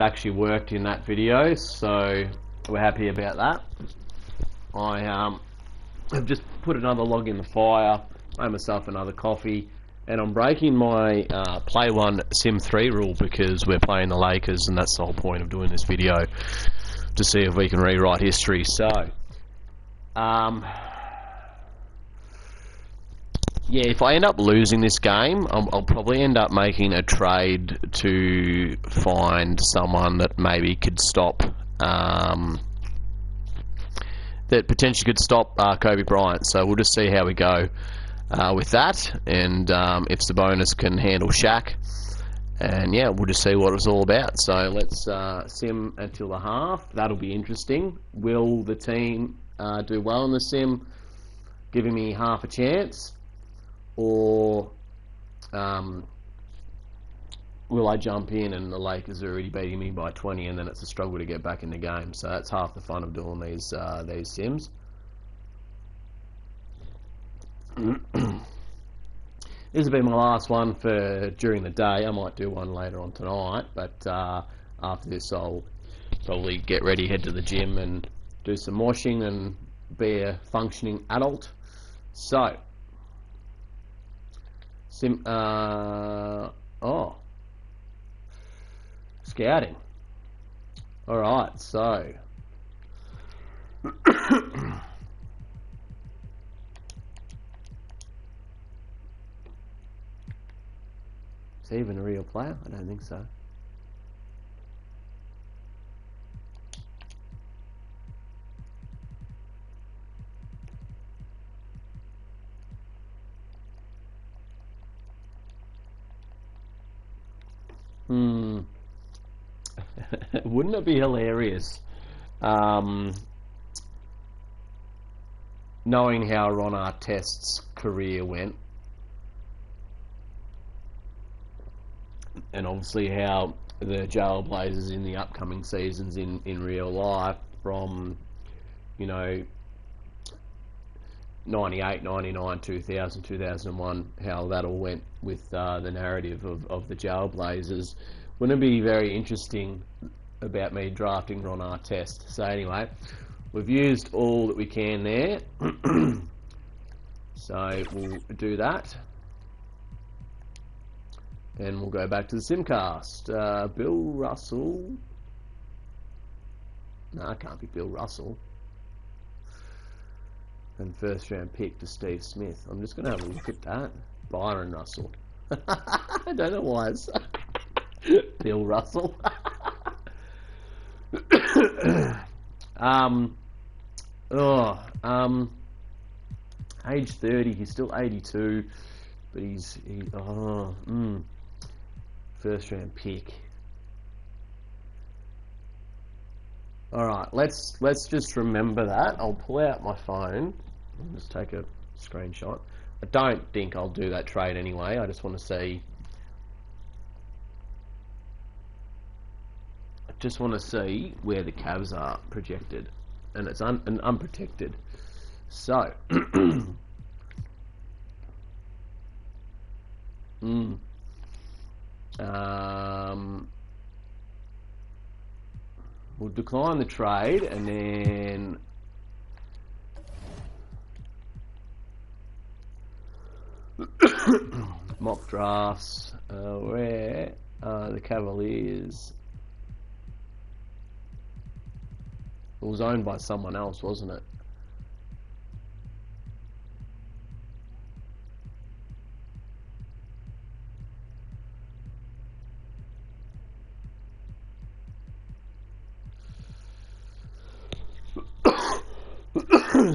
actually worked in that video, so we're happy about that. I have just put another log in the fire, made myself another coffee, and I'm breaking my play one sim 3 rule because we're playing the Lakers, and that's the whole point of doing this video, to see if we can rewrite history. So yeah, if I end up losing this game, I'll probably end up making a trade to find someone that maybe could stop, that potentially could stop Kobe Bryant. So we'll just see how we go with that, and if Sabonis can handle Shaq. And yeah, we'll just see what it's all about. So let's sim until the half. That'll be interesting. Will the team do well in the sim, giving me half a chance? Or will I jump in and the Lakers are already beating me by 20, and then it's a struggle to get back in the game? So that's half the fun of doing these sims. This will be my last one for during the day. I might do one later on tonight, but after this I'll probably get ready, head to the gym and do some washing and be a functioning adult. So scouting. Alright, so is he even a real player? I don't think so. Wouldn't it be hilarious knowing how Ron Artest's career went, and obviously how the Jail Blazers in the upcoming seasons in real life, from, you know, 98, 99, 2000, 2001, how that all went with the narrative of the Jail Blazers. Wouldn't it be very interesting about me drafting Ron Artest? So anyway, we've used all that we can there. So we'll do that. And we'll go back to the Simcast. Bill Russell. No, it can't be Bill Russell. And first round pick to Steve Smith. I'm just going to have a look at that. Byron Russell. I don't know why it's Bill Russell. Age 30, he's still 82, but first round pick. Alright, let's just remember that. I'll pull out my phone and just take a screenshot. I don't think I'll do that trade anyway. I just want to see. I just want to see where the Cavs are projected, and it's unprotected. So, we'll decline the trade, and then mock drafts. Where the Cavaliers? It was owned by someone else, wasn't it?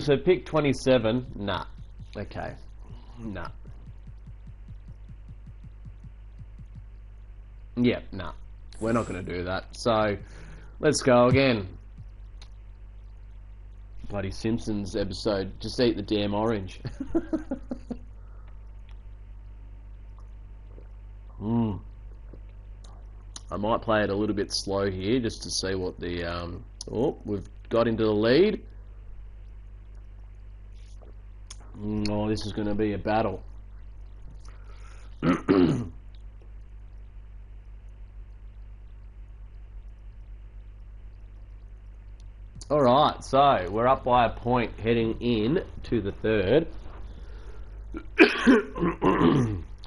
So pick 27. Nah. Okay. Nah. Yeah, nah. We're not going to do that. So let's go again. Bloody Simpsons episode. Just eat the damn orange. I might play it a little bit slow here just to see what the we've got into the lead. Oh, this is going to be a battle. Alright, so we're up by a point heading in to the third.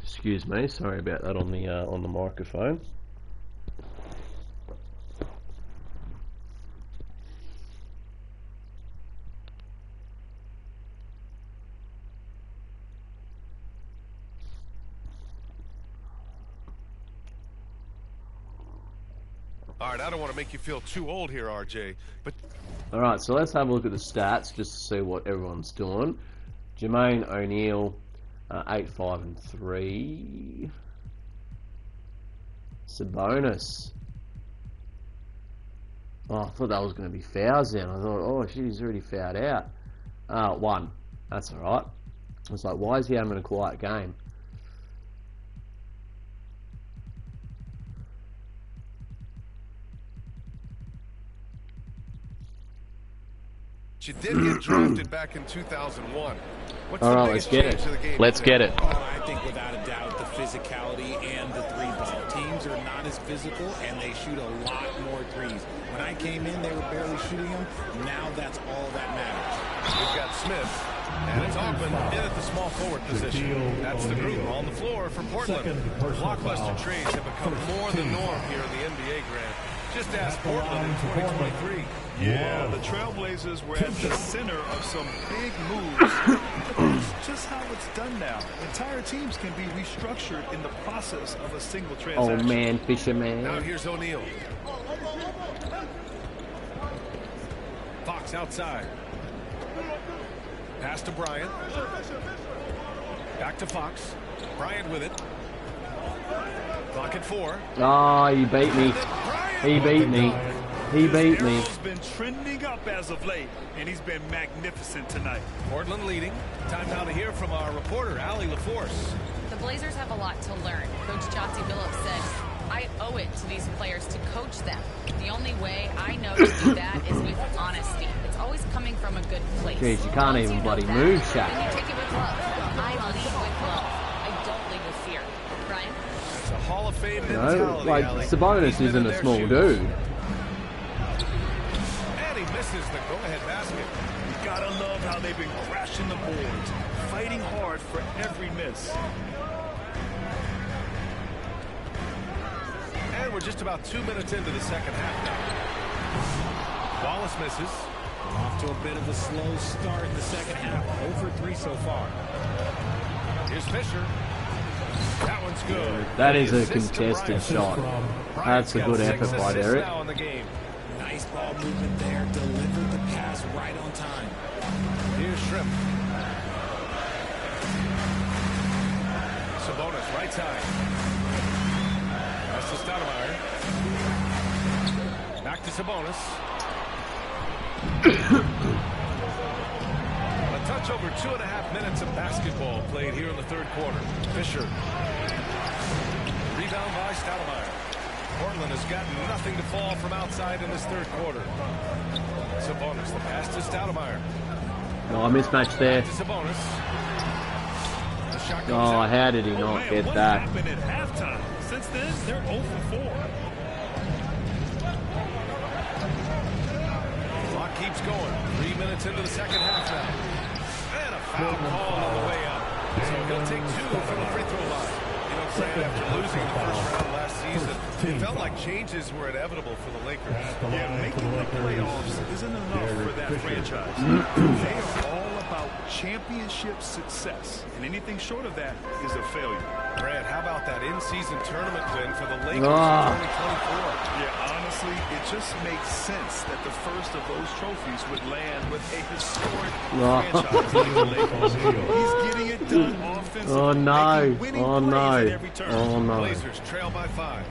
Excuse me, sorry about that on the microphone. Alright, I don't want to make you feel too old here, RJ, but... Alright, so let's have a look at the stats just to see what everyone's doing. Jermaine O'Neal, 8-5-3. Sabonis. Oh, I thought that was going to be fouls then. I thought, oh shit, he's already fouled out. 1. That's alright. I was like, why is he having a quiet game? You did get drafted back in 2001. What's all the right, biggest let's get change to the it. game Let's today? get it. Oh, I think without a doubt the physicality and the three ball. Teams are not as physical and they shoot a lot more threes. When I came in, they were barely shooting them. Now that's all that matters. We've got Smith, and it's Ogman in at the small forward position. That's the group on the floor for Portland. Blockbuster trades have become more the norm here in the NBA, Grant. Just ask Portland in 2023. Yeah, the Trail Blazers were at the center of some big moves. That's just how it's done now. Entire teams can be restructured in the process of a single transaction. Oh man, fisherman. Now here's O'Neal. Fox outside. Pass to Bryant. Back to Fox. Bryant with it. Clock at 4. Oh, he beat me. He beat me. He beat me. He's been trending up as of late, and he's been magnificent tonight. Portland leading. Time now to hear from our reporter, Allie LaForce. The Blazers have a lot to learn. Coach Chauncey Billups said, I owe it to these players to coach them. The only way I know to do that is with honesty. It's always coming from a good place. Jeez, you can't even bloody move, Shaq. Then you take it with love. I lead with love. I don't lead with fear. Bryant? It's a Hall of Fame You know, mentality, like Allie. Sabonis isn't a small dude. And he misses the go-ahead basket. You gotta love how they've been crashing the boards, fighting hard for every miss. And we're just about 2 minutes into the second half now. Wallace misses. Off to a bit of a slow start in the second half. 0 for 3 so far. Here's Fisher. That one's good. That is a Assist to contested Bryant. shot. Bryant's That's a got good 6 effort by assists Derek. now in the game. Nice ball movement there. Delivered the pass right on time. Here's Shrimp. Sabonis, right side. That's to Stoudemire. Back to Sabonis. A touch over 2.5 minutes of basketball played here in the third quarter. Fisher. Rebound by Stoudemire. Portland has got nothing to fall from outside in this third quarter. Sabonis, the pass to Stoudemire. No, a mismatch there. To Sabonis. The shot goes Oh, out. how did he not Man, get what that? happened at halftime? Since then, they're 0 for 4. Clock keeps going. 3 minutes into the second half now. And a foul call on the way up. So he'll take 2 from the free throw line. You know, Grant, after losing the first round last season, it felt like changes were inevitable for the Lakers. Yeah, making the playoffs isn't enough for that franchise. They are all about championship success, and anything short of that is a failure. Grant, how about that in-season tournament win for the Lakers Ah. in 2024? Yeah, honestly, it just makes sense that the first of those trophies would land with a historic franchise like the Lakers. He's getting it done offensively. Oh no! making winning Oh plays no! at every turn. Oh no! Blazers trail by 5.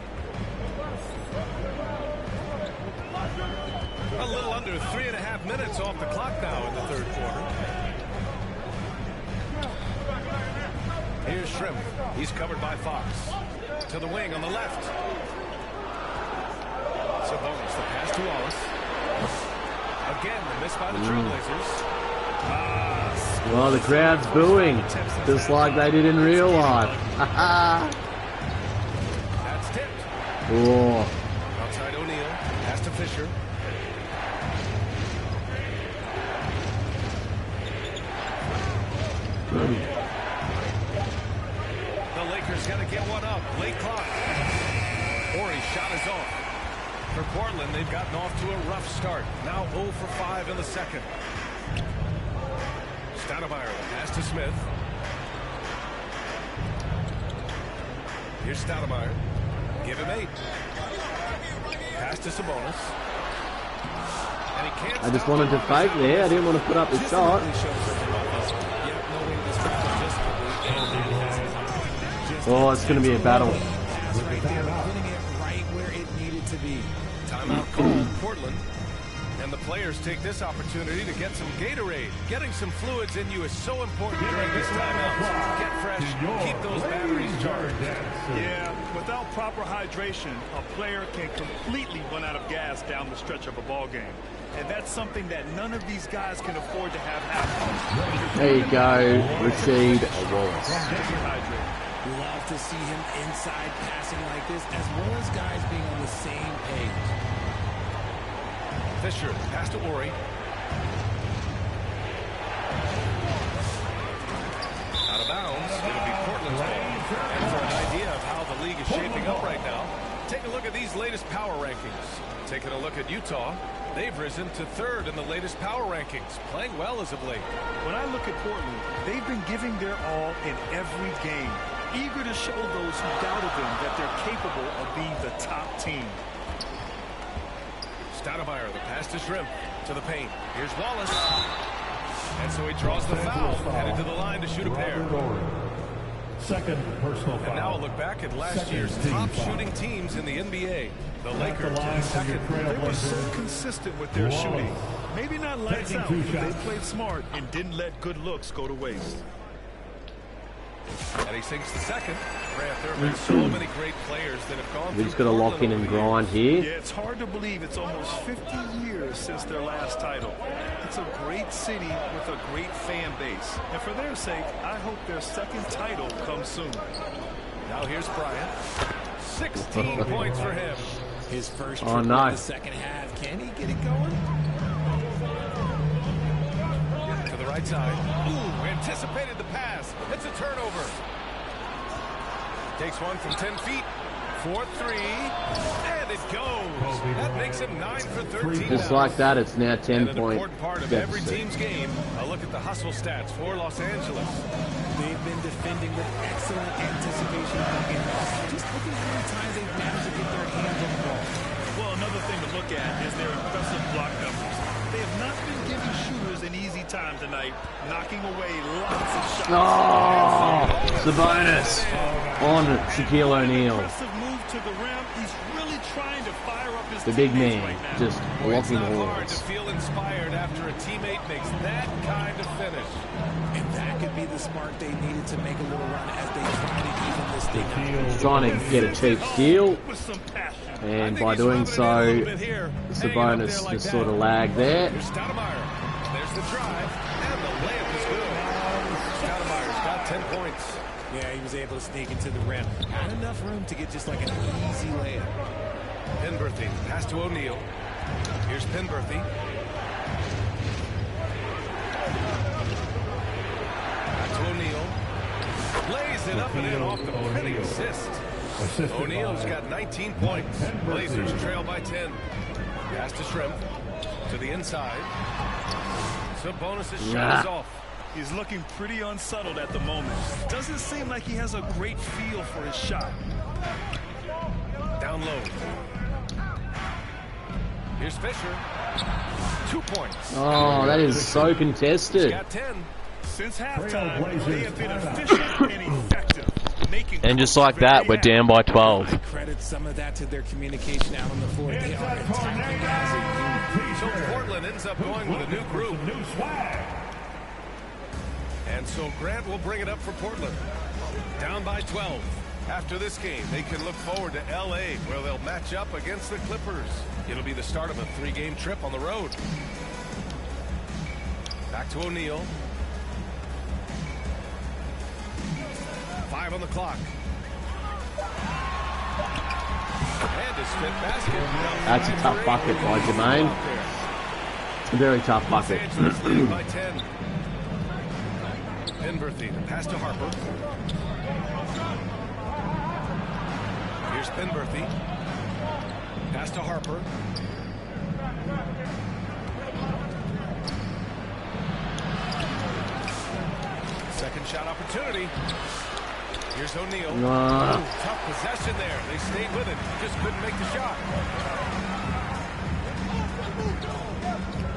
A little under 3.5 minutes off the clock now in the third quarter. Here's Shrimp. He's covered by Fox. To the wing on the left. Sabonis, the pass to Wallace. Again, the miss by the Trailblazers. Well, the crowd's booing, just like they did in real life. That's tipped. Oh, Outside O'Neal. Pass to Fisher. The Lakers got to get one up. Late clock. Horry's shot is off. For Portland, they've gotten off to a rough start. Now 0 for 5 in the second. Stoudemire, pass to Smith. Here's Stoudemire. Give him 8. Pass to Sabonis. And he can't. I just wanted to fake there. I didn't want to put up the shot. Oh, it's going to be a battle. Timeout called Portland. And the players take this opportunity to get some Gatorade. Getting some fluids in you is so important during this timeout. Get fresh, keep those batteries charged. Yeah, without proper hydration, a player can completely run out of gas down the stretch of a ball game. And that's something that none of these guys can afford to have happen. There you go, Rasheed or Wallace. Love to see him inside passing like this, as well as guys being on the same page. Fisher, pass to Horry. Out of bounds. It'll be Portland's ball. And for an idea of how the league is shaping up right now, take a look at these latest power rankings. Taking a look at Utah, they've risen to 3rd in the latest power rankings, playing well as of late. When I look at Portland, they've been giving their all in every game, eager to show those who doubted them that they're capable of being the top team. Stoudemire, the pass to Shrimp, to the paint. Here's Wallace. And so he draws the foul, headed to the line to shoot a pair. Second personal foul. And now a look back at last year's top shooting teams in the NBA. The Lakers in second. They were so consistent with their shooting. Maybe not lights out, but they played smart and didn't let good looks go to waste. And he sinks the second. Grant, there have been so many great players that have gone. We just got to lock in and grind here. Yeah, it's hard to believe it's almost 50 years since their last title. It's a great city with a great fan base. And for their sake, I hope their second title comes soon. Now here's Bryant. 16 points for him. His first oh, in no. the second half. Can he get it going? To the right side. Ooh, anticipated the pass. It's a turnover. Takes one from 10 feet. 4-3. And it goes. That makes him 9 for 13. Just like that, it's now 10 an point important part of every team's game. A look at the hustle stats for Los Angeles. They've been defending with excellent anticipation. Just look at how many times they've managed to get their hands on the ball. Well, another thing to look at is their impressive block numbers. They have not been giving shooters an easy time tonight, knocking away lots of shots. Oh, Sabonis on Shaquille O'Neal. Impressive move to the rim. He's really trying to fire up his The big man, right now. just It's walking not hard to horns. feel inspired after a teammate makes that kind of finish. And that could be the spark they needed to make a little run as they try to even this thing out. He's trying to get a cheap steal, With some passion. and by doing so, Sabonis just sort of lagged there. Here's Stoudemire. There's the drive, and the layup is good. Stoudemire's got 10 points. Yeah, he was able to sneak into the rim. Not enough room to get just like an easy layup. Penberthy, pass to O'Neal. Here's Penberthy. Back to O'Neal. Lays it up and in off the pretty assist. O'Neal's got 19 points. Blazers trail by 10. Pass to Shrimp. To the inside. Sabonis' shot is off. He's looking pretty unsettled at the moment. Doesn't seem like he has a great feel for his shot. Down low. Here's Fisher. 2 points. Oh, that is so He's contested. got 10. Since halftime, they have been efficient and effective. And just like that, we're down by 12. I credit some of that to their communication out on the floor. They are attacking as a unit. So Portland ends up going with a new group. And so Grant will bring it up for Portland. Down by 12. After this game, they can look forward to L.A., where they'll match up against the Clippers. It'll be the start of a 3-game trip on the road. Back to O'Neal. 5 on the clock. And his fifth basket. That's a tough bucket by Jermaine. A very tough bucket. Los Angeles leading by 10. Penberthy, the pass to Harper. Here's Penberthy. Pass to Harper. Second shot opportunity. Here's O'Neal. Nah. Tough possession there. They stayed with it. Just couldn't make the shot.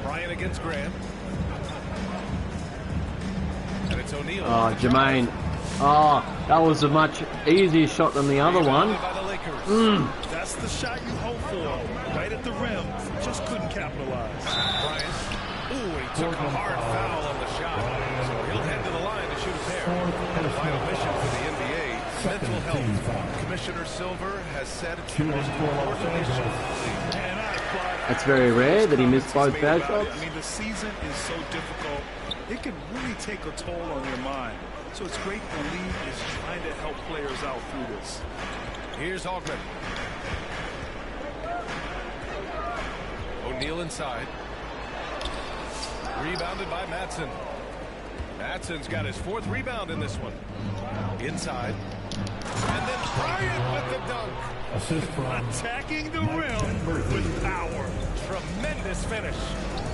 Bryant against Grant. And it's O'Neal. Oh, Jermaine. Oh, that was a much easier shot than the other one. That's the shot you hope for. Right at the rim. Just couldn't capitalize. Bryant. Ooh, he took a hard foul on the shot. So he'll head to the line to shoot a pair. And a final mission for the NBA. Mental health. Commissioner Silver has said it's the most important issue. That's very rare that he missed both bad shots. I mean, the season is so difficult. It can really take a toll on your mind. So it's great the league is trying to help players out through this. Here's Ogman. O'Neal inside. Rebounded by Madsen. Madsen's got his 4th rebound in this one. Inside. And then Bryant with the dunk. Assist from Attacking the rim with power. Tremendous finish.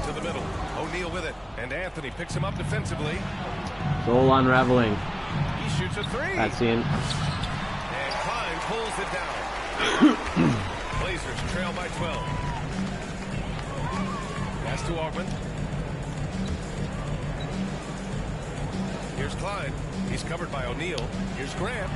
To the middle. O'Neal with it. And Anthony picks him up defensively. It's all unraveling. He shoots a 3. That's in. And Klein pulls it down. Blazers trail by 12. Pass to Ogman. Here's Klein. He's covered by O'Neal. Here's Grant.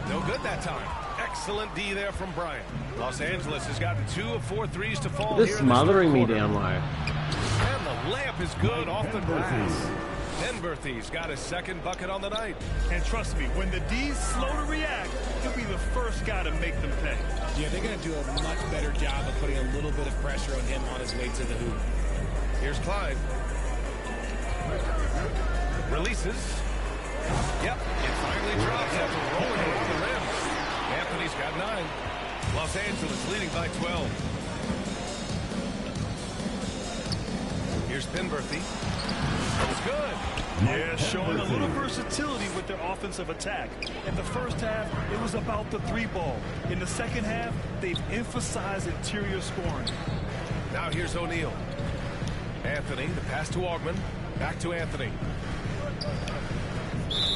No good that time. Excellent D there from Bryant. Los Angeles has gotten 2 of 4 threes to fall. They're here smothering me in this down low. And the layup is good off the glass. Penberthy's got his 2nd bucket on the night. And trust me, when the D's slow to react, he'll be the first guy to make them pay. Yeah, they're going to do a much better job of putting a little bit of pressure on him on his way to the hoop. Here's Klein. Releases. Yep, it finally drops after rolling around the rim. Anthony's got 9. Los Angeles leading by 12. Here's Penberthy. That was good. Yeah, showing a little versatility with their offensive attack. In the first half, it was about the 3-ball. In the second half, they've emphasized interior scoring. Now here's O'Neal. Anthony, the pass to Ogman. Back to Anthony.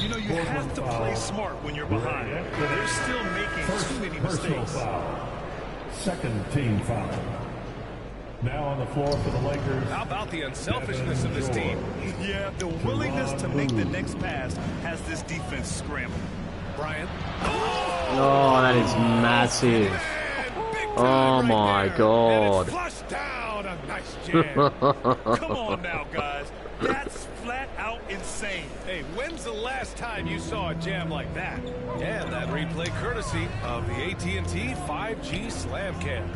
You know, you have to play smart when you're behind. They're still making too many mistakes. foul. 2nd team foul. Now on the floor for the Lakers. How about the unselfishness of this team? Yeah, the willingness to make the next pass has this defense scrambled. Bryant. Oh, that is massive. Oh my God. Flush down. A nice jam. Come on now, guys. That's flat out insane. Hey, when's the last time you saw a jam like that? And that replay courtesy of the AT&T 5G Slam Cam.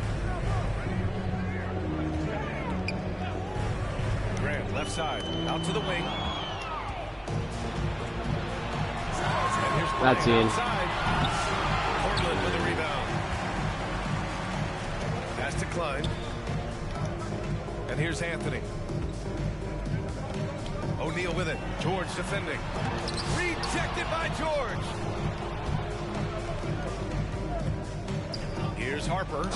Grant, left side, out to the wing. And here's That's in. outside. Portland with a rebound. Pass to Klein. And here's Anthony. O'Neal with it. George defending. Rejected by George. Here's Harper.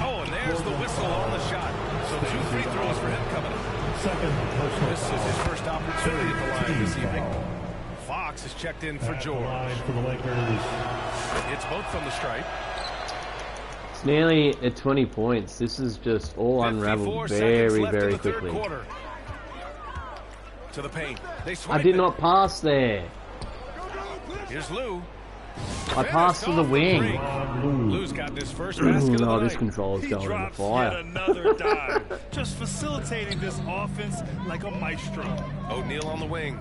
Oh, and there's the whistle on the shot. So 2 free throws for him coming up. 2nd personal This is his first opportunity at the line this evening. Fox has checked in for George. For the Lakers. It's both from the stripe. It's nearly at 20 points. This is just all unraveled very, very quickly. To the paint. They I did not pass there. Here's Lou. I passed to the wing. Lou's got his first basket of the No, this night. control is He going in the drops fire. yet another dive, just facilitating this offense like a maestro. O'Neal on the wing.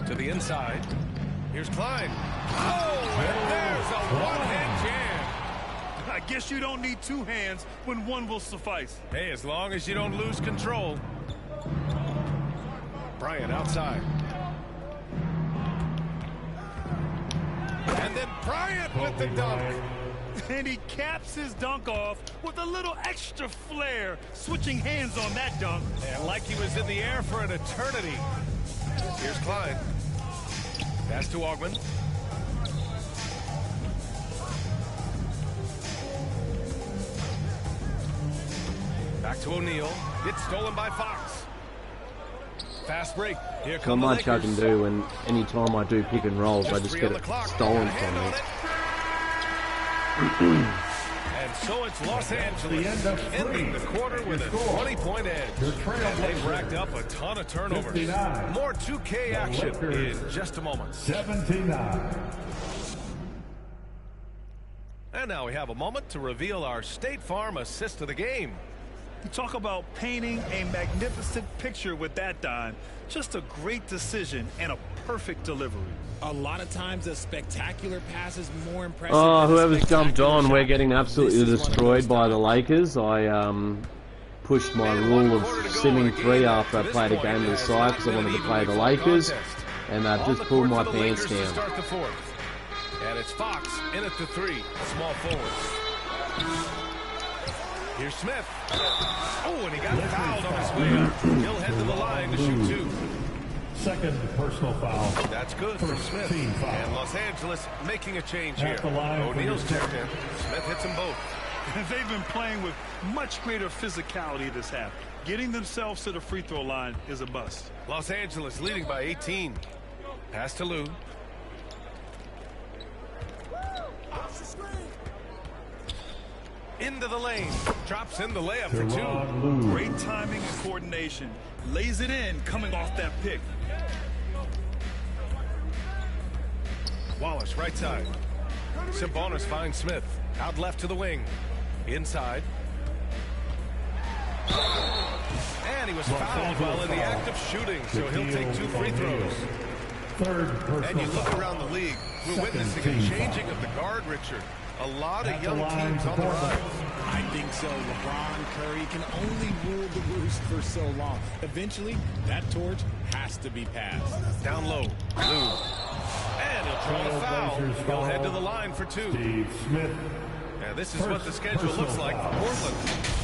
To the inside. Here's Klein. Oh, and there's a one-hand jam. I guess you don't need 2 hands when 1 will suffice. Hey, as long as you don't lose control. Bryant outside. And then Bryant with the dunk. And he caps his dunk off with a little extra flair, switching hands on that dunk. And like he was in the air for an eternity. Here's Klein. Pass to Augman. Back to O'Neal. It's stolen by Fox. Fast break. Here come Not the much I Lakers. can do, and any time I do pick and rolls, I just Three get on the it clock. stolen Hand from on me. it. And so it's Los Angeles ending the quarter with a 20-point edge. And they've racked up a ton of turnovers. 59. More 2K action Lakers. in just a moment. 79. And now we have a moment to reveal our State Farm assist of the game. You talk about painting a magnificent picture with that dime. Just a great decision and a perfect delivery. A lot of times a spectacular pass is more impressive. Oh, than a whoever's jumped spectacular on, we're shot. getting absolutely This is one of destroyed those by the times. Lakers. I pushed my rule of simming 3 after I played a game with Cy because I wanted to play the Lakers, and I've just pulled my pants down. Start the fourth. And it's Fox in at the 3, small forward. Here's Smith. Oh, and he got fouled on his way up. He'll head to the line to shoot 2. Second personal foul. That's good from First Smith. team foul. And Los Angeles making a change At here. the line for O'Neal's the checked in. Smith hits them both. They've been playing with much greater physicality this half. Getting themselves to the free throw line is a bust. Los Angeles leading by 18. Pass to Lou. Into the lane. Drops in the layup for 2. Teron Lou. Great timing and coordination. Lays it in coming off that pick. Wallace, right side. Sabonis finds Smith. Out left to the wing. Inside. And he was fouled while in the act of shooting, so he'll take 2 free throws. Third personal And you look foul. around the league, we're Second witnessing a team changing foul. of the guard, Richard. A lot At of the young line teams for on the Portland. rise. I think so. LeBron, Curry can only rule the roost for so long. Eventually, that torch has to be passed. Down low. Lou. And he'll draw a foul. Blazers He'll foul. head to the line for 2. Steve Smith. Yeah, this is what the schedule looks like for Portland.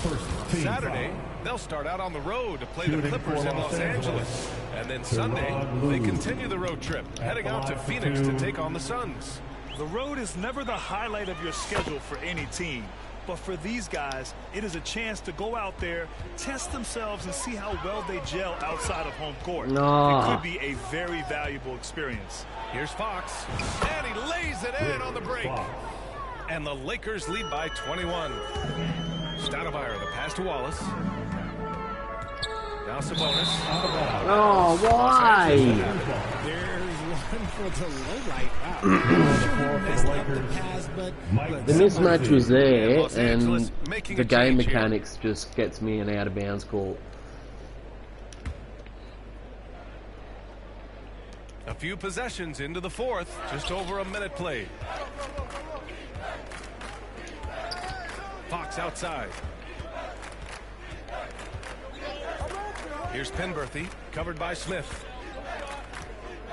First team Saturday, foul. they'll start out on the road to play the Shooting Clippers for in Los Los Angeles. Angeles. And then Sunday, Teron they Lou. continue the road trip, heading the out to line for Phoenix to 2. take on the Suns. The road is never the highlight of your schedule for any team. But for these guys, it is a chance to go out there, test themselves, and see how well they gel outside of home court. No. It could be a very valuable experience. Here's Fox. And he lays it in on the break. Fox. And the Lakers lead by 21. Stoudemire, the pass to Wallace. Now Sabonis. Oh, why? There's one for the low light. Wow. Messed up the pass, but look, The mismatch was there, Los Angeles and making the a game change here. mechanics just gets me an out of bounds call. A few possessions into the fourth, just over a minute played. Fox outside. Here's Penberthy, covered by Smith.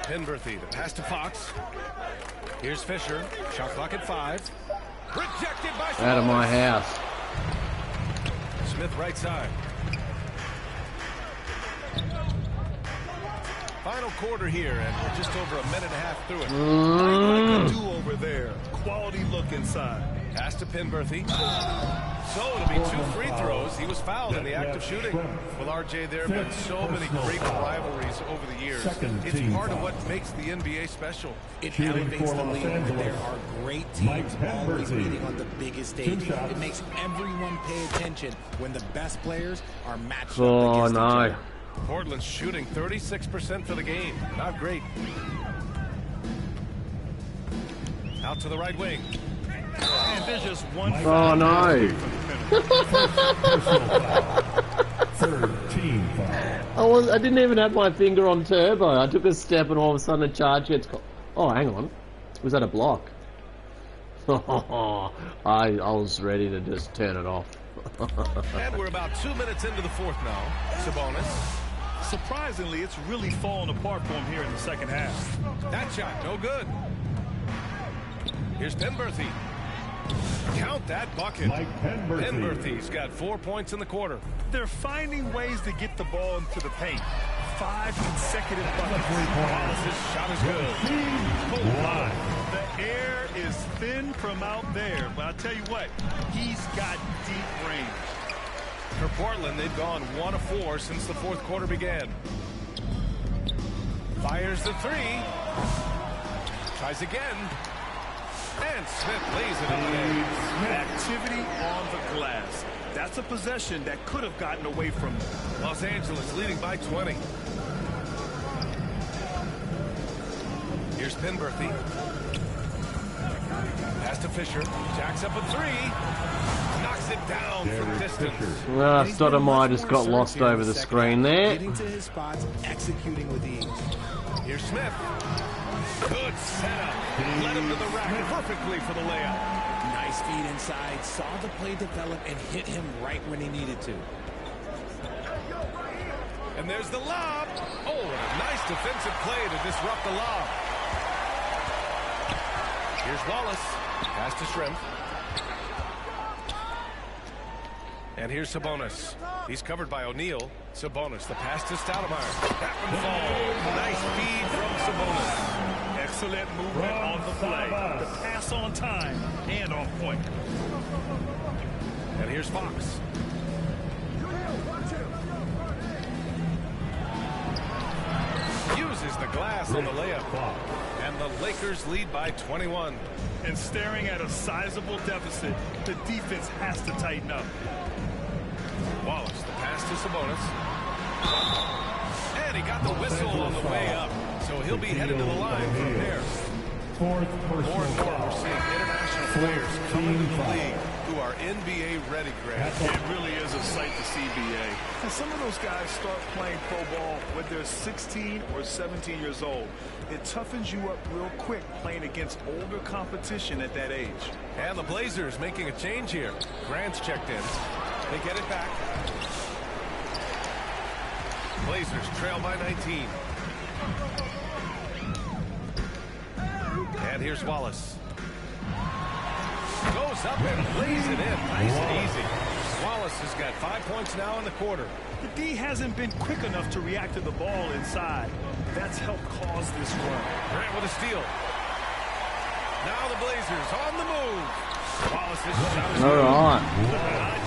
Penberthy, the pass to Fox. Here's Fisher, shot clock at 5. Rejected by Out of my Sabonis. house. Smith right side. Final quarter here, and we're just over a minute and a half through it. Like a do over there. Quality look inside. Pass to Penberthy. So it'll be 2 free throws. He was fouled in the act of shooting. Well, RJ, there have been so many great rivalries over the years. Second It's team part of foul. what makes the NBA special. It Shooting elevates for the Los league when Angeles. there are great Mike teams always Penberthy. meeting on the biggest stage. shots. It makes everyone pay attention when the best players are matched Oh, up against each no. other. Portland's shooting 36% for the game. Not great. Out to the right wing. And there's just one. Oh, no. Third team foul. I didn't even have my finger on turbo. I took a step and all of a sudden a charge gets... Oh, hang on. Was that a block? I was ready to just turn it off. And we're about 2 minutes into the fourth now. Sabonis. Surprisingly, it's really fallen apart for him here in the second half. That shot, no good. Here's Penberthy. Count that bucket. Mike Penberthy. Penberthy's got 4 points in the quarter. They're finding ways to get the ball into the paint. 5 consecutive buckets. Wallace's shot is good. The air is thin from out there, but I'll tell you what, he's got deep range. For Portland, they've gone 1 of 4 since the fourth quarter began. Fires the 3. Tries again. And Smith lays it in the air. Activity on the glass. That's a possession that could have gotten away from them. Los Angeles leading by 20. Here's Penberthy. Pass to Fisher. Jacks up a 3. Knocks it down from distance. Stoudemire just got lost over the screen there. Getting to his spots, executing with ease. Here's Smith. Good setup. Led him to the rack perfectly for the layup. Nice feed inside. Saw the play develop and hit him right when he needed to. And there's the lob. Oh, and a nice defensive play to disrupt the lob. Here's Wallace. Pass to Shrimp. And here's Sabonis. He's covered by O'Neal. Sabonis, the pass to Stoudemire. That one falls. Nice feed from Sabonis. Excellent movement on the play. The pass on time and on point. And here's Fox. Uses the glass on the layup. And the Lakers lead by 21. And staring at a sizable deficit, the defense has to tighten up. Wallace, the pass to Sabonis. And he got the whistle on the way up. So he'll be headed to the line from there. More and more we're seeing international players coming to the league who are NBA-ready, Grant. It really is a sight to see, BA. And some of those guys start playing pro ball when they're 16 or 17 years old. It toughens you up real quick playing against older competition at that age. And the Blazers making a change here. Grant's checked in. They get it back. Blazers trail by 19. And here's Wallace. Goes up and lays it in. Nice and easy. Wallace has got 5 points now in the quarter. The D hasn't been quick enough to react to the ball inside. That's helped cause this run. Grant with a steal. Now the Blazers on the move. Wallace's shot is good. Alright. I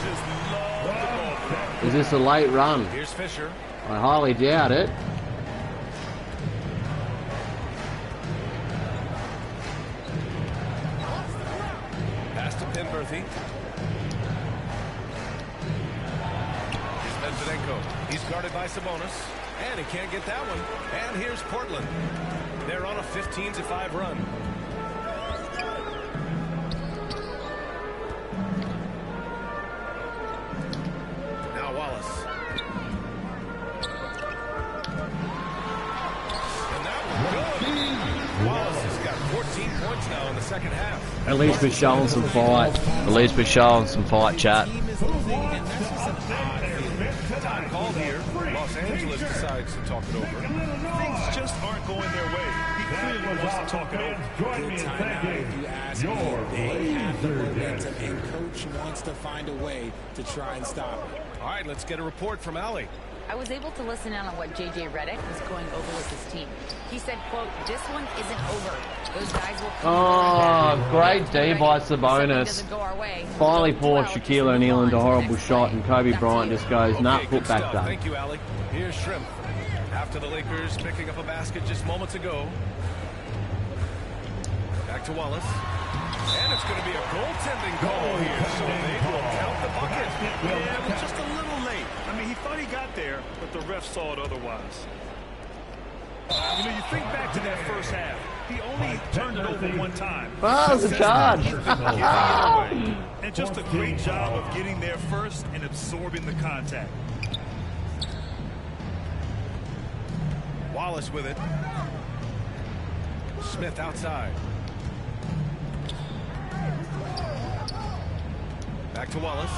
just love the ball. Is this a late run? Here's Fisher. I highly doubt it. Pass to Penberthy. Here's Medvedenko. He's guarded by Sabonis. And he can't get that one. And here's Portland. They're on a 15-5 run. Now Wallace. And that one good. Wallace has got 14 points now in the second half. At least we're showing some fight. At least we're showing some fight, chat. Time called here. Los Angeles decides to talk it over. Things just aren't going their way. He clearly wants to talk it over. Join me in If thanking you ask me, your they have the Blazers. momentum, and coach wants to find a way to try and stop it. All right, let's get a report from Allie. I was able to listen in on what J.J. Redick was going over with his team. He said, quote, this one isn't over. Those guys will come Oh, great D by If something Sabonis. doesn't go our way, Finally we'll poured just Shaquille move O'Neal on into a to the horrible next shot, play. and Kobe Back to Bryant you. just goes, nah, Okay, put good back stuff. down. Thank you, Allie. Here's Shrimp. After the Lakers picking up a basket just moments ago. Back to Wallace. And it's going to be a goaltending call here, so they will count the bucket. Yeah, but just a little late. I mean, he thought he got there, but the ref saw it otherwise. You know, you think back to that first half. He only turned it over one time. Oh, it's a charge. And just a great job of getting there first and absorbing the contact. Wallace with it. Smith outside. Back to Wallace.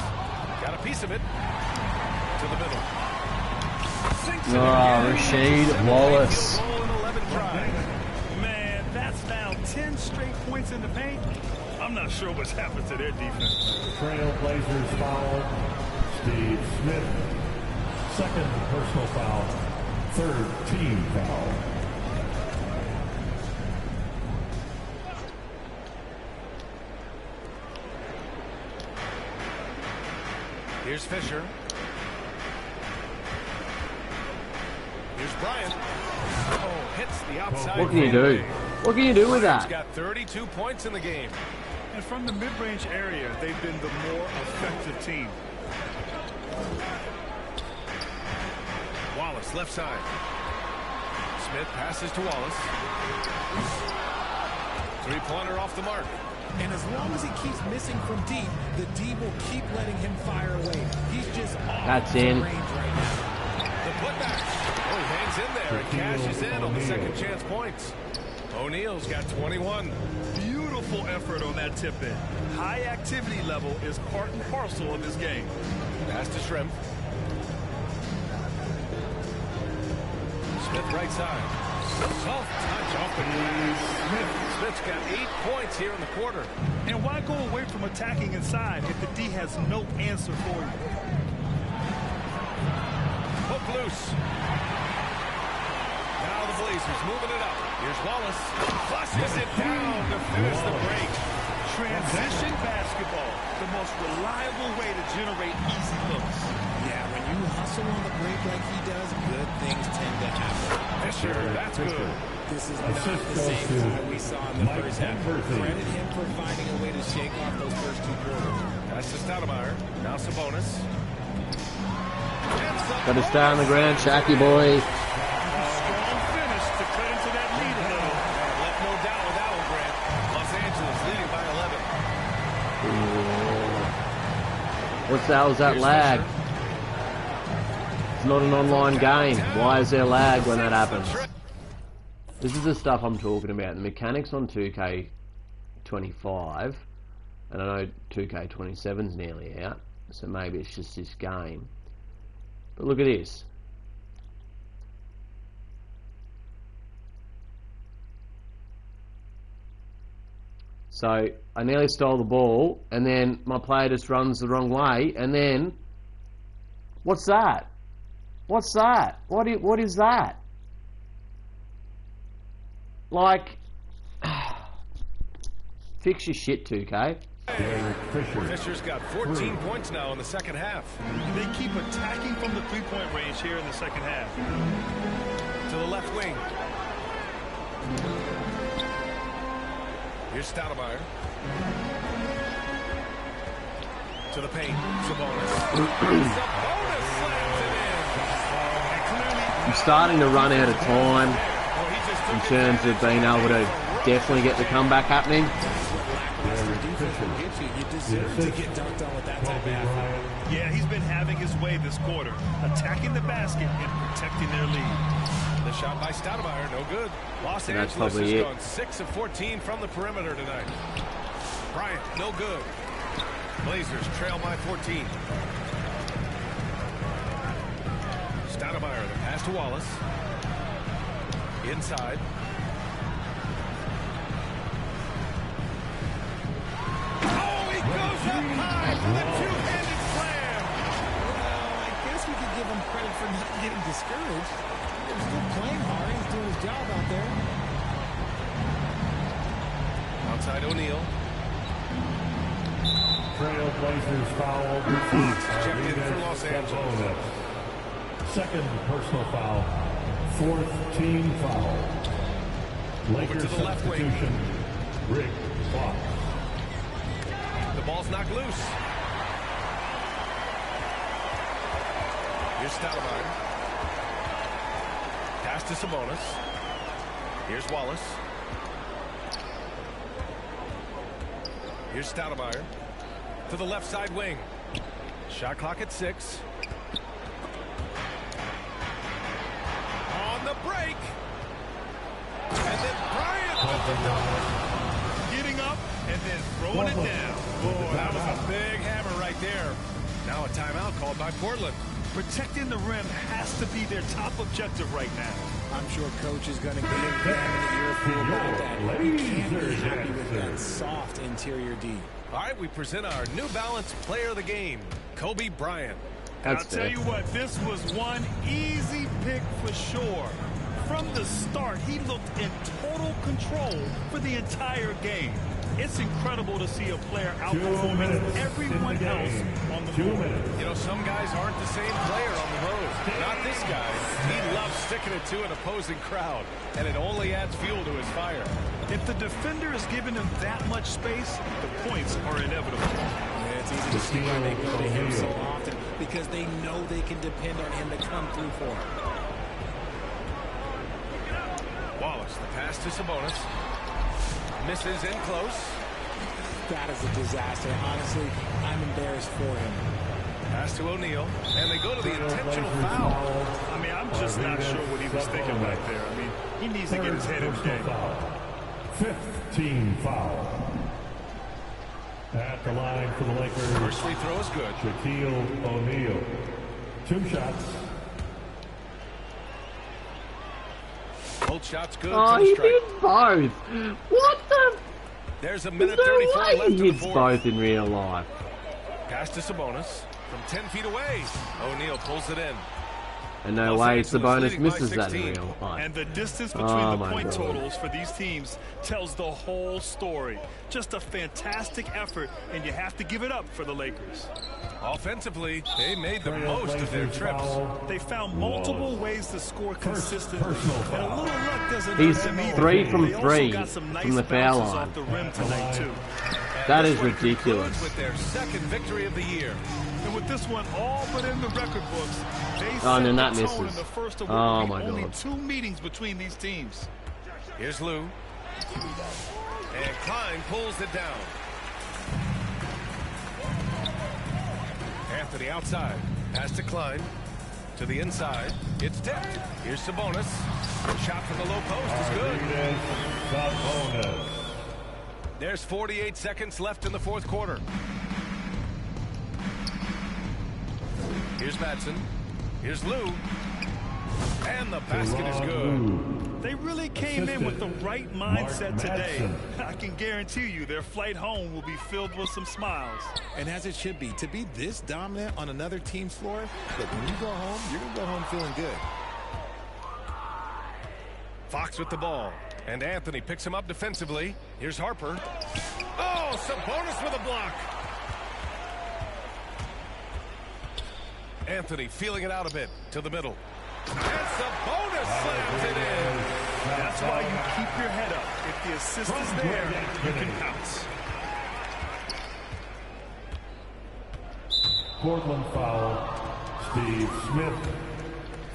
Got a piece of it. To the middle. Sinks it again. Rasheed Wallace. Goal in 11 tries. Man, that's now 10 straight points in the paint. I'm not sure what's happened to their defense. Trail Blazers foul. Steve Smith. Second personal foul. Third team foul. Here's Fisher. Here's Bryant. Oh, hits the outside. What can you do? What can you do with Bryant's that? got 32 points in the game. And from the mid-range area, they've been the more effective team. Wallace, left side. Smith passes to Wallace. Three-pointer off the mark. And as long as he keeps missing from deep, the D will keep letting him fire away. He's just off That's in. range right now. The putback. Oh, he hangs in there and cashes in on the second chance points. O'Neal's got 21. Beautiful effort on that tip-in. High activity level is part and parcel of his game. Pass to Shrimp. Smith right side. Soft touch off the glass. Smith's got 8 points here in the quarter. And why go away from attacking inside if the D has no answer for you? Hook loose. Now the Blazers moving it up. Here's Wallace. Flushes it down to finish the break. Transition basketball, the most reliable way to generate easy looks. Yeah, when you hustle on the break like he does, good things tend to happen. Fisher, that's good. This is not the same guy we saw in the first half. Credit him for finding a way to shake off those first two quarters. That's to Stoudemire. Now Sabonis. Got to stay on the ground, Shaquille boy. Strong finish to cut into that lead a little. Left no doubt with that one, Grant. Los Angeles leading by 11. What's that? Was that lag? It's not an online game. Why is there lag when that happens? This is the stuff I'm talking about. The mechanics on 2K25, and I know 2K27's nearly out, so maybe it's just this game. But look at this. So I nearly stole the ball, and then my player just runs the wrong way, and then what's that? What's that? What is that? Like, fix your shit, 2K. Fisher's got 14 points now in the second half. They keep attacking from the three-point range here in the second half. To the left wing. Here's Stoudemire. To the paint. Sabonis. Sabonis slams it in. I'm starting to run out of time in terms of being able to definitely get the comeback happening. Yeah, he's been having his way this quarter, attacking the basket and protecting their lead. The shot by Stoudemire, no good. Los And that's Angeles probably has it. gone 6 of 14 from the perimeter tonight. Bryant, no good. Blazers trail by 14. Stoudemire, the pass to Wallace. Inside. Oh, he goes up high for the two-handed slam. Well, I guess we could give him credit for not getting discouraged. He's still playing hard. He's doing his job out there. Outside O'Neal. Trail Blazers foul. Checked in for Los Angeles. Second personal foul. Fourth team foul. Lakers to the left wing. substitution. Rick Fox. The ball's knocked loose. Here's Stoudemire. Pass to Sabonis. Here's Wallace. Here's Stoudemire. To the left side wing. Shot clock at 6. On the break. And then Bryant with the dunk. Getting up and then throwing it down. Oh, that was a big hammer right there. Now a timeout called by Portland. Protecting the rim has to be their top objective right now. I'm sure coach is going to give them an earful about that. You can't be happy with that soft interior D. All right, we present our New Balance player of the game, Kobe Bryant. I'll tell you what, this was one easy pick for sure. From the start, he looked in total control for the entire game. It's incredible to see a player outperforming everyone else on the floor. You know, some guys aren't the same player on the road. Not this guy. He loves sticking it to an opposing crowd, and it only adds fuel to his fire. If the defender is giving him that much space, the points are inevitable. Yeah, it's easy to see why they go to him so often, because they know they can depend on him to come through for him. Wallace, the pass to Sabonis. Misses in close. That is a disaster. Honestly, I'm embarrassed for him. Pass to O'Neal, and they go to the intentional foul. I mean, I'm just not sure what he was thinking right there. I mean, he needs to get his head in the game. Fifth team foul. At the line for the Lakers. First free throw is good. Shaquille O'Neal. 2 shots. Both shots good. Oh, he did both. What the? There's a minute There's 34 no way left he in the hits fourth. both in real life. Pass to Sabonis from 10 feet away. O'Neal pulls it in. And no Los way Angeles Sabonis leading by misses that in 16. real life. And the distance between Oh, the my point God. totals for these teams tells the whole story. Just a fantastic effort, and you have to give it up for the Lakers. Offensively, they made the most of their trips. They found multiple ways to score consistently, and a little luck doesn't He's hurt them either. 3 from They also 3 got some nice from the foul bounces line. off the rim tonight too. That is This one ridiculous. concludes with their second victory of the year. And with this one all but in the record books, they Oh, and then set that the tone misses. in the first of what Oh, will be my only God. 2 meetings between these teams. Here's Lou. And Klein pulls it down. Anthony outside. Pass to Klein. To the inside. It's tipped. Here's Sabonis. Shot from the low post is good. Sabonis. There's 48 seconds left in the fourth quarter. Here's Madsen. Here's Lou. And the basket is good. They really came in with the right mindset Mark today. Madsen. I can guarantee you their flight home will be filled with some smiles. And as it should be, to be this dominant on another team's floor, look, when you go home, you're going to go home feeling good. Fox with the ball. And Anthony picks him up defensively. Here's Harper. Oh, Sabonis with a block. Anthony feeling it out a bit to the middle. And Sabonis slams it in. That's why you keep your head up. If the assist is there, you can pounce. Portland foul. Steve Smith.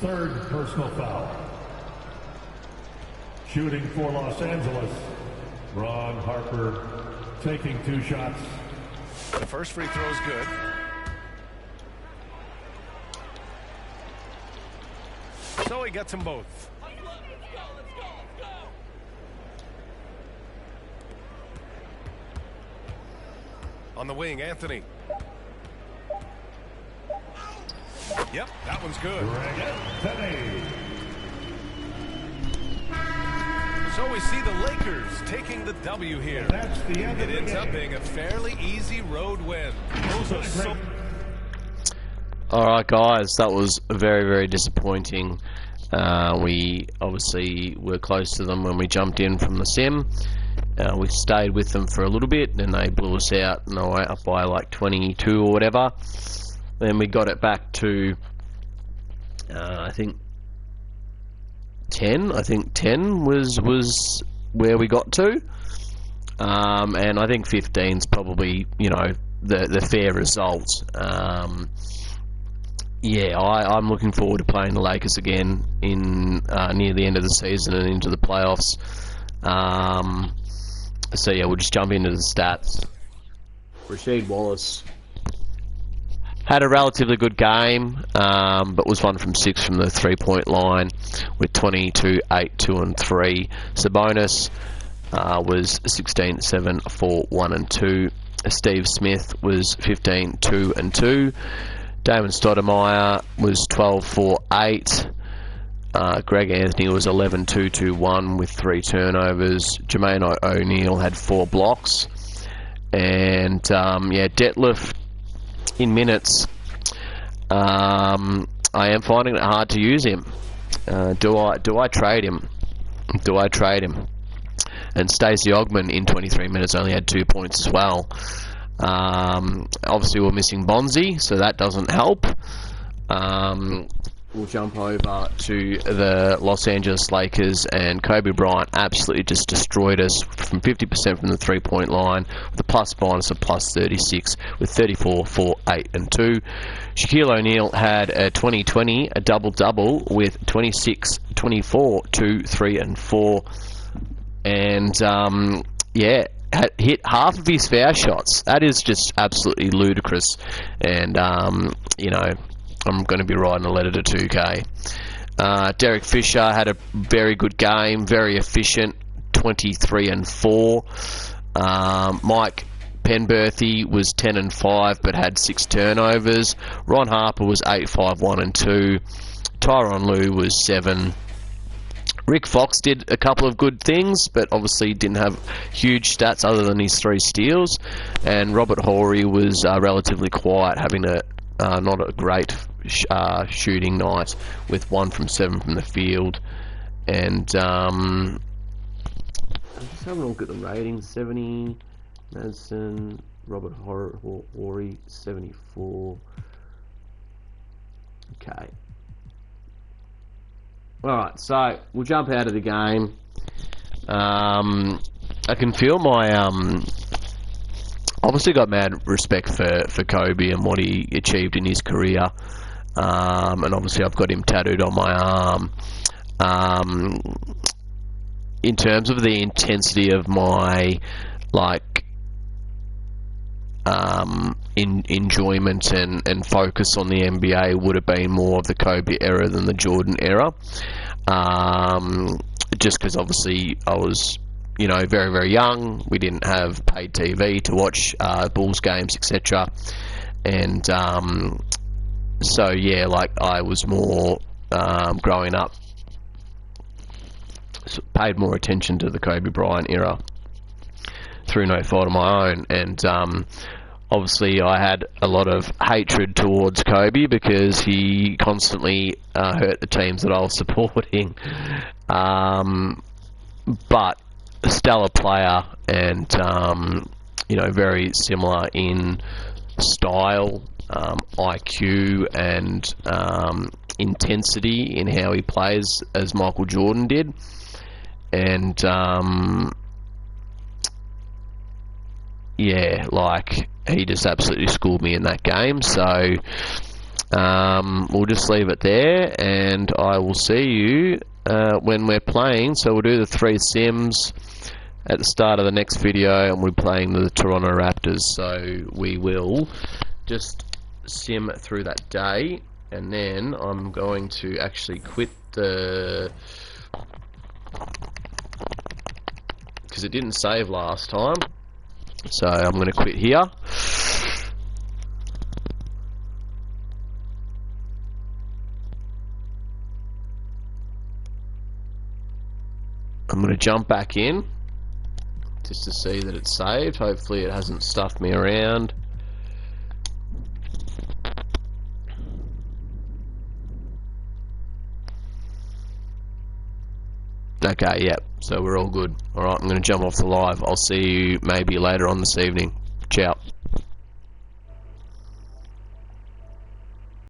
3rd personal foul. Shooting for Los Angeles. Ron Harper taking 2 shots. The first free throw is good. So he gets them both. On the wing, Anthony. Yep, that one's good. Anthony. So we see the Lakers taking the W here. That's the end of It the ends up game. being a fairly easy road win. Those are so Alright guys, that was very, very disappointing. We obviously were close to them when we jumped in from the sim. We stayed with them for a little bit, then they blew us out and they were up by like 22 or whatever. Then we got it back to I think 10. I think 10 was where we got to. And I think 15's probably, you know, the fair result. Yeah, I'm looking forward to playing the Lakers again in near the end of the season and into the playoffs. So yeah, we'll just jump into the stats. Rasheed Wallace had a relatively good game, but was 1 from 6 from the 3-point line with 22, 8, 2 and 3. Sabonis was 16, 7, 4, 1 and 2. Steve Smith was 15, 2 and 2. Damon Stoudemire was 12 for 8. Greg Anthony was 11-2-2-1 with 3 turnovers. Jermaine O'Neal had 4 blocks. And yeah, Detlef in minutes. I am finding it hard to use him. Do I trade him? Do I trade him? And Stacey Ogman in 23 minutes only had 2 points as well. Obviously we're missing Bonzi, so that doesn't help. We'll jump over to the Los Angeles Lakers, and Kobe Bryant absolutely just destroyed us from 50% from the 3-point line with a plus-minus of plus 36 with 34, 4, 8 and 2. Shaquille O'Neal had a 20-20, a double-double with 26, 24, 2, 3 and 4. And yeah, hit half of his foul shots. That is just absolutely ludicrous. And you know, I'm going to be writing a letter to 2K. Derek Fisher had a very good game, very efficient, 23 and 4. Mike Penberthy was 10 and 5 but had 6 turnovers. Ron Harper was 8, 5, 1 and 2. Tyronn Lue was 7. Rick Fox did a couple of good things, but obviously didn't have huge stats other than his 3 steals. And Robert Horry was relatively quiet, having a not a great shooting night with 1 from 7 from the field. And I'm just having a look at the ratings. 70, Madison, Robert Horry, 74. Okay. Alright, so we'll jump out of the game. I can feel my obviously got mad respect for Kobe and what he achieved in his career. And obviously I've got him tattooed on my arm. In terms of the intensity of my enjoyment and focus on the NBA would have been more of the Kobe era than the Jordan era. Just because obviously I was, you know, very, very young. We didn't have paid TV to watch Bulls games, etc. And so yeah, like I was more growing up, paid more attention to the Kobe Bryant era through no fault of my own. And obviously I had a lot of hatred towards Kobe because he constantly hurt the teams that I was supporting. But a stellar player, and you know, very similar in style, IQ and intensity in how he plays as Michael Jordan did. And yeah, like he just absolutely schooled me in that game. So we'll just leave it there, and I will see you when we're playing. So we'll do the 3 sims at the start of the next video, and we're playing the Toronto Raptors. So we will just sim through that day, and then I'm going to actually quit the, because it didn't save last time. So I'm going to quit here. I'm going to jump back in just to see that it's saved. Hopefully it hasn't stuffed me around. Okay, yep, so we're all good. Alright, I'm going to jump off the live. I'll see you maybe later on this evening. Ciao.